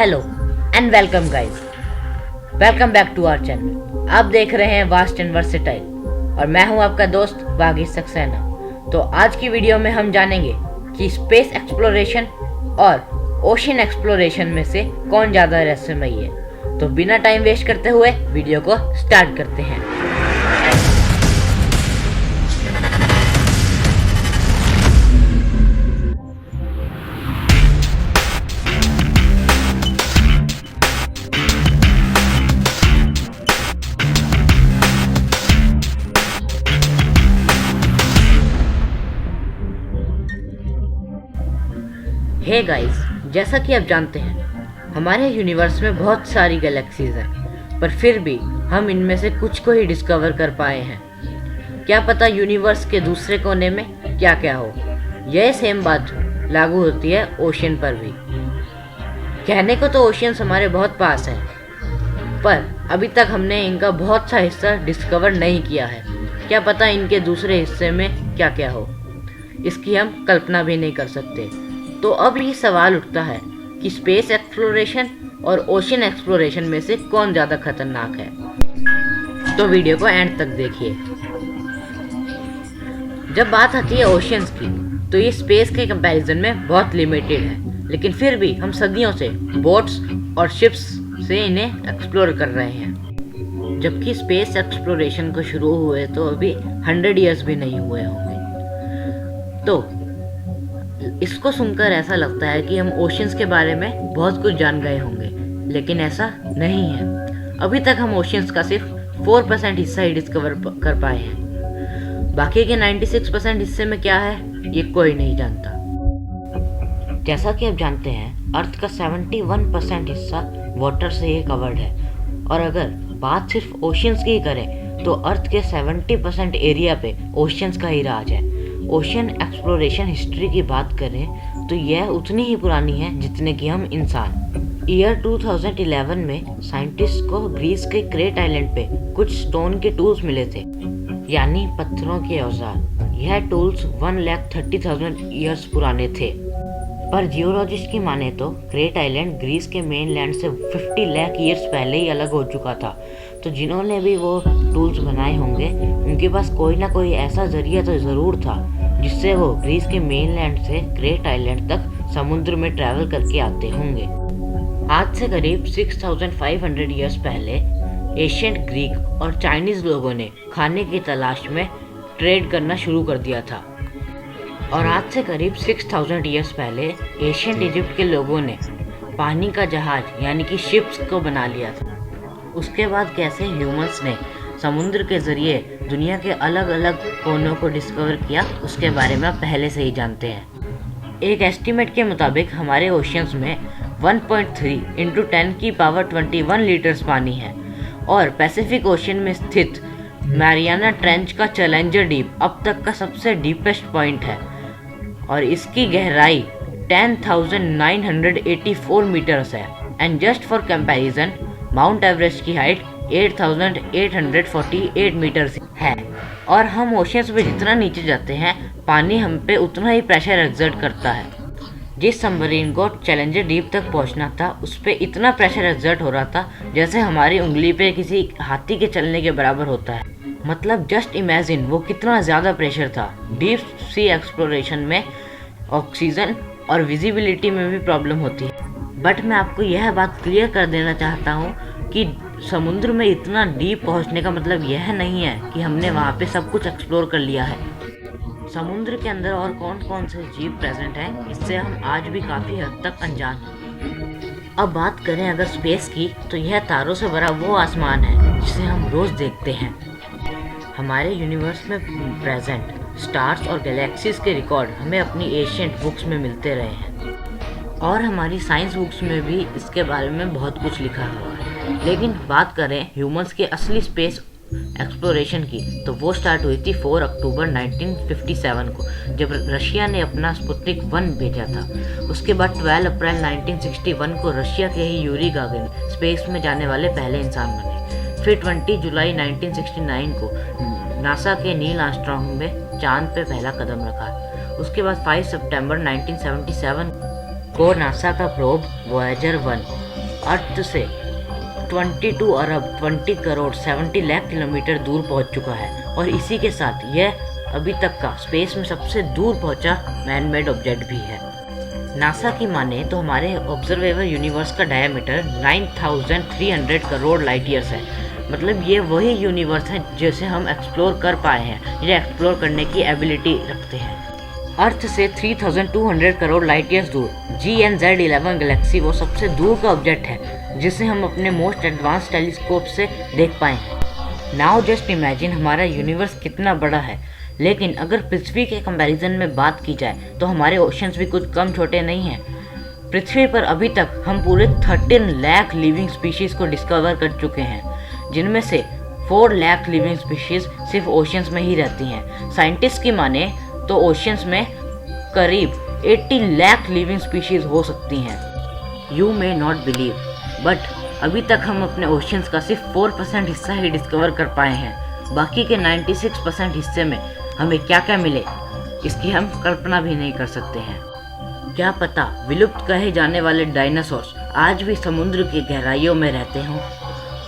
Hello and welcome guys, welcome back to our channel. आप देख रहे हैं वास्ट एंड वर्सेटाइल और मैं हूं आपका दोस्त वागीश सक्सेना। तो आज की वीडियो में हम जानेंगे कि स्पेस एक्सप्लोरेशन और ओशन एक्सप्लोरेशन में से कौन ज़्यादा रहस्यमयी है। तो बिना टाइम वेस्ट करते हुए वीडियो को स्टार्ट करते हैं। हे गाइस, जैसा कि आप जानते हैं हमारे यूनिवर्स में बहुत सारी गैलेक्सीज हैं, पर फिर भी हम इनमें से कुछ को ही डिस्कवर कर पाए हैं। क्या पता यूनिवर्स के दूसरे कोने में क्या क्या हो। यह सेम बात लागू होती है ओशन पर भी। कहने को तो ओशियंस हमारे बहुत पास हैं, पर अभी तक हमने इनका बहुत सा हिस्सा डिस्कवर नहीं किया है। क्या पता इनके दूसरे हिस्से में क्या क्या हो, इसकी हम कल्पना भी नहीं कर सकते। तो अब ये सवाल उठता है कि स्पेस एक्सप्लोरेशन और ओशन एक्सप्लोरेशन में से कौन ज़्यादा खतरनाक है। तो वीडियो को एंड तक देखिए। जब बात आती है ओशंस की, तो ये स्पेस के कंपैरिजन में बहुत लिमिटेड है, लेकिन फिर भी हम सदियों से बोट्स और शिप्स से इन्हें एक्सप्लोर कर रहे हैं। जबकि स्पेस एक्सप्लोरेशन को शुरू हुए तो अभी 100 ईयर्स भी नहीं हुए होंगे। तो इसको सुनकर ऐसा लगता है कि हम ओशंस के बारे में बहुत कुछ जान गए होंगे, लेकिन ऐसा नहीं है। अभी तक हम ओशंस का सिर्फ 4% हिस्सा ही डिस्कवर कर पाए हैं। बाकी के 96% हिस्से में क्या है ये कोई नहीं जानता। जैसा कि आप जानते हैं अर्थ का 71% हिस्सा वाटर से ही कवर्ड है, और अगर बात सिर्फ ओशंस की ही करें तो अर्थ के 70% एरिया पे ओशंस का ही राज है। ओशन एक्सप्लोरेशन हिस्ट्री की बात करें तो यह उतनी ही पुरानी है जितने कि हम इंसान। ईयर 2011 में साइंटिस्ट को ग्रीस के क्रेट आइलैंड पे कुछ स्टोन के टूल्स मिले थे, यानी पत्थरों के औजार। यह टूल्स 1,30,000 ईयर्स पुराने थे, पर जियोलॉजिस्ट की माने तो क्रेट आइलैंड ग्रीस के मेन लैंड से 50 लाख ईयर्स पहले ही अलग हो चुका था। तो जिन्होंने भी वो टूल्स बनाए होंगे उनके पास कोई ना कोई ऐसा जरिया तो ज़रूर था जिससे वो ग्रीस के मेन लैंड से क्रेट आइलैंड तक समुद्र में ट्रैवल करके आते होंगे। आज से करीब 6500 ईयर्स पहले एशियंट ग्रीक और चाइनीज़ लोगों ने खाने की तलाश में ट्रेड करना शुरू कर दिया था, और आज से करीब 6000 ईयर्स पहले एशियंट इजिप्ट के लोगों ने पानी का जहाज यानी कि शिप्स को बना लिया था। उसके बाद कैसे ह्यूमंस ने समुद्र के ज़रिए दुनिया के अलग अलग कोनों को डिस्कवर किया उसके बारे में आप पहले से ही जानते हैं। एक एस्टीमेट के मुताबिक हमारे ओशियंस में 1.3 × 10⁻21 लीटर्स पानी है, और पैसिफिक ओशन में स्थित मैरियाना ट्रेंच का चैलेंजर डीप अब तक का सबसे डीपेस्ट पॉइंट है, और इसकी गहराई 10,984 मीटर्स है। And just for comparison mount Everest की हाइट 8,848 मीटर्स है, और हम ओशियंस में जितना नीचे जाते हैं पानी हम पे उतना ही प्रेशर एक्सर्ट करता है। जिस सबमरीन को चैलेंजर डीप तक पहुंचना था उस पे इतना प्रेशर एक्सर्ट हो रहा था जैसे हमारी उंगली पे किसी हाथी के चलने के बराबर होता है। मतलब जस्ट इमेजिन वो कितना ज़्यादा प्रेशर था। डीप सी एक्सप्लोरेशन में ऑक्सीजन और विजिबिलिटी में भी प्रॉब्लम होती है। बट मैं आपको यह बात क्लियर कर देना चाहता हूँ कि समुद्र में इतना डीप पहुँचने का मतलब यह नहीं है कि हमने वहाँ पे सब कुछ एक्सप्लोर कर लिया है। समुद्र के अंदर और कौन कौन से जीव प्रेजेंट हैं इससे हम आज भी काफ़ी हद तक अनजान हैं। अब बात करें अगर स्पेस की, तो यह तारों से भरा वो आसमान है जिसे हम रोज़ देखते हैं। हमारे यूनिवर्स में प्रेजेंट स्टार्स और गैलेक्सीज के रिकॉर्ड हमें अपनी एशियंट बुक्स में मिलते रहे हैं, और हमारी साइंस बुक्स में भी इसके बारे में बहुत कुछ लिखा हुआ है। लेकिन बात करें ह्यूमंस के असली स्पेस एक्सप्लोरेशन की, तो वो स्टार्ट हुई थी 4 अक्टूबर 1957 को, जब रशिया ने अपना स्पुतनिक 1 भेजा था। उसके बाद 12 अप्रैल 1961 को रशिया के ही यूरी गागरिन स्पेस में जाने वाले पहले इंसान बने। फिर 20 जुलाई 1969 को नासा के नील आर्मस्ट्रांग में चांद पे पहला कदम रखा। उसके बाद 5 सितंबर 1977 को नासा का प्रोब वॉयेजर 1 अर्थ से 22 अरब 20 करोड़ 70 लाख किलोमीटर दूर पहुंच चुका है और इसी के साथ यह अभी तक का स्पेस में सबसे दूर पहुंचा मैन मेड ऑब्जेक्ट भी है। नासा की माने तो हमारे ऑब्जर्वेबल यूनिवर्स का डायमीटर 9300 करोड़ लाइट ईयर्स है। मतलब ये वही यूनिवर्स है जिसे हम एक्सप्लोर कर पाए हैं, ये एक्सप्लोर करने की एबिलिटी रखते हैं। अर्थ से 3200 करोड़ लाइट ईयर्स दूर GNZ11 गैलेक्सी वो सबसे दूर का ऑब्जेक्ट है जिसे हम अपने मोस्ट एडवांस टेलीस्कोप से देख पाए हैं। नाउ जस्ट इमेजिन हमारा यूनिवर्स कितना बड़ा है, लेकिन अगर पृथ्वी के कंपैरिजन में बात की जाए तो हमारे ओशंस भी कुछ कम छोटे नहीं हैं। पृथ्वी पर अभी तक हम पूरे 13 लाख लिविंग स्पीशीज़ को डिस्कवर कर चुके हैं, जिनमें से 4 लाख लिविंग स्पीशीज़ सिर्फ ओशंस में ही रहती हैं। साइंटिस्ट की माने तो ओशंस में करीब 80 लाख लिविंग स्पीशीज़ हो सकती हैं। You may not believe, but अभी तक हम अपने ओशंस का सिर्फ 4% हिस्सा ही डिस्कवर कर पाए हैं। बाकी के 96% हिस्से में हमें क्या क्या मिले इसकी हम कल्पना भी नहीं कर सकते हैं। क्या पता विलुप्त कहे जाने वाले डायनासोर्स आज भी समुद्र की गहराइयों में रहते हों।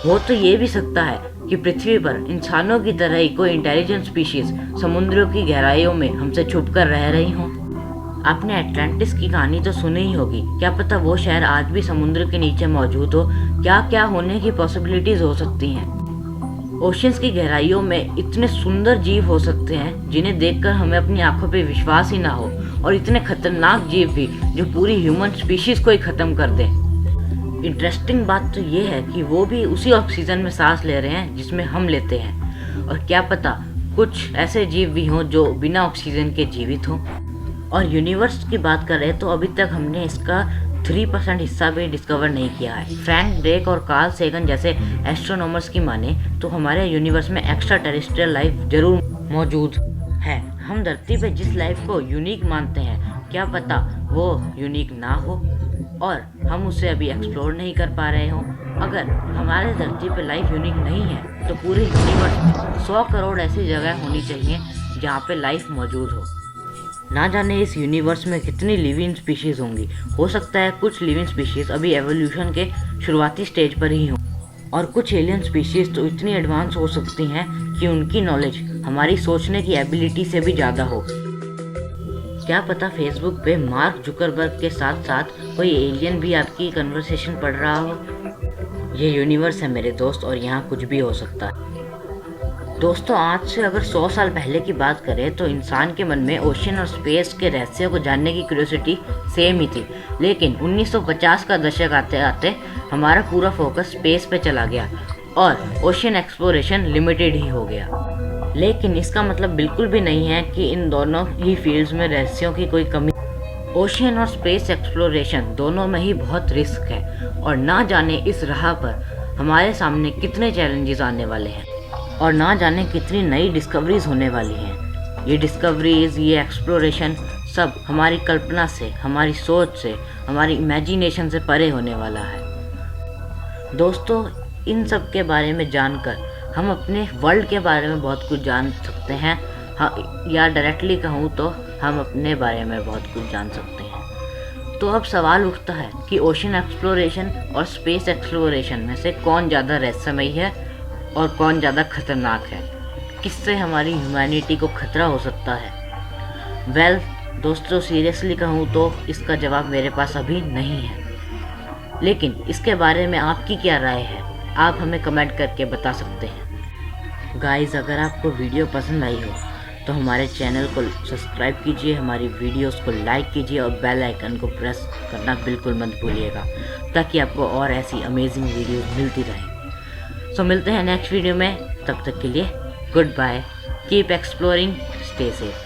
हो तो ये भी सकता है कि पृथ्वी पर इंसानों की तरह ही कोई इंटेलिजेंट स्पीशीज समुद्रों की गहराइयों में हमसे छुप कर रह रही हों। आपने एटलांटिस की कहानी तो सुनी ही होगी, क्या पता वो शहर आज भी समुद्र के नीचे मौजूद हो। क्या क्या होने की पॉसिबिलिटीज हो सकती हैं। ओशंस की गहराइयों में इतने सुंदर जीव हो सकते हैं जिन्हें देखकर हमें अपनी आंखों पे विश्वास ही ना हो, और इतने खतरनाक जीव भी जो पूरी ह्यूमन स्पीशीज को ही खत्म कर दें। इंटरेस्टिंग बात तो ये है कि वो भी उसी ऑक्सीजन में सांस ले रहे हैं जिसमें हम लेते हैं, और क्या पता कुछ ऐसे जीव भी हों जो बिना ऑक्सीजन के जीवित हों। और यूनिवर्स की बात करें तो अभी तक हमने इसका 3% हिस्सा भी डिस्कवर नहीं किया है। फ्रैंक ड्रेक और कार्ल सेगन जैसे एस्ट्रोनॉमर्स की माने तो हमारे यूनिवर्स में एक्स्ट्रा टेरेस्ट्रियल लाइफ जरूर मौजूद है। हम धरती पे जिस लाइफ को यूनिक मानते हैं, क्या पता वो यूनिक ना हो और हम उसे अभी एक्सप्लोर नहीं कर पा रहे हों। अगर हमारे धरती पे लाइफ यूनिक नहीं है तो पूरे यूनिवर्स में 100 करोड़ ऐसी जगह होनी चाहिए जहाँ पे लाइफ मौजूद हो। ना जाने इस यूनिवर्स में कितनी लिविंग स्पीशीज़ होंगी। हो सकता है कुछ लिविंग स्पीशीज़ अभी एवोल्यूशन के शुरुआती स्टेज पर ही हों, और कुछ एलियन स्पीशीज़ तो इतनी एडवांस हो सकती हैं कि उनकी नॉलेज हमारी सोचने की एबिलिटी से भी ज़्यादा हो। क्या पता फेसबुक पे मार्क जुकरबर्ग के साथ साथ कोई एलियन भी आपकी कन्वर्सेशन पढ़ रहा हो। ये यूनिवर्स है मेरे दोस्त, और यहाँ कुछ भी हो सकता है। दोस्तों, आज से अगर 100 साल पहले की बात करें तो इंसान के मन में ओशन और स्पेस के रहस्यों को जानने की क्यूरियोसिटी सेम ही थी, लेकिन 1950 का दशक आते आते हमारा पूरा फोकस स्पेस पे चला गया और ओशन एक्सप्लोरेशन लिमिटेड ही हो गया। लेकिन इसका मतलब बिल्कुल भी नहीं है कि इन दोनों ही फील्ड्स में रहस्यों की कोई कमी। ओशन और स्पेस एक्सप्लोरेशन दोनों में ही बहुत रिस्क है, और ना जाने इस राह पर हमारे सामने कितने चैलेंजेस आने वाले हैं, और ना जाने कितनी नई डिस्कवरीज होने वाली हैं। ये डिस्कवरीज, ये एक्सप्लोरेशन सब हमारी कल्पना से, हमारी सोच से, हमारी इमेजिनेशन से परे होने वाला है। दोस्तों, इन सब के बारे में जानकर हम अपने वर्ल्ड के बारे में बहुत कुछ जान सकते हैं, या डायरेक्टली कहूँ तो हम अपने बारे में बहुत कुछ जान सकते हैं। तो अब सवाल उठता है कि ओशन एक्सप्लोरेशन और स्पेस एक्सप्लोरेशन में से कौन ज़्यादा रहस्यमयी है और कौन ज़्यादा खतरनाक है, किससे हमारी ह्यूमैनिटी को खतरा हो सकता है। वेल दोस्तों, सीरियसली कहूँ तो इसका जवाब मेरे पास अभी नहीं है, लेकिन इसके बारे में आपकी क्या राय है, आप हमें कमेंट करके बता सकते हैं। गाइस, अगर आपको वीडियो पसंद आई हो तो हमारे चैनल को सब्सक्राइब कीजिए, हमारी वीडियोस को लाइक कीजिए और बेल आइकन को प्रेस करना बिल्कुल मत भूलिएगा, ताकि आपको और ऐसी अमेजिंग वीडियोस मिलती रहे। सो मिलते हैं नेक्स्ट वीडियो में, तब तक के लिए goodbye, keep exploring, stay safe.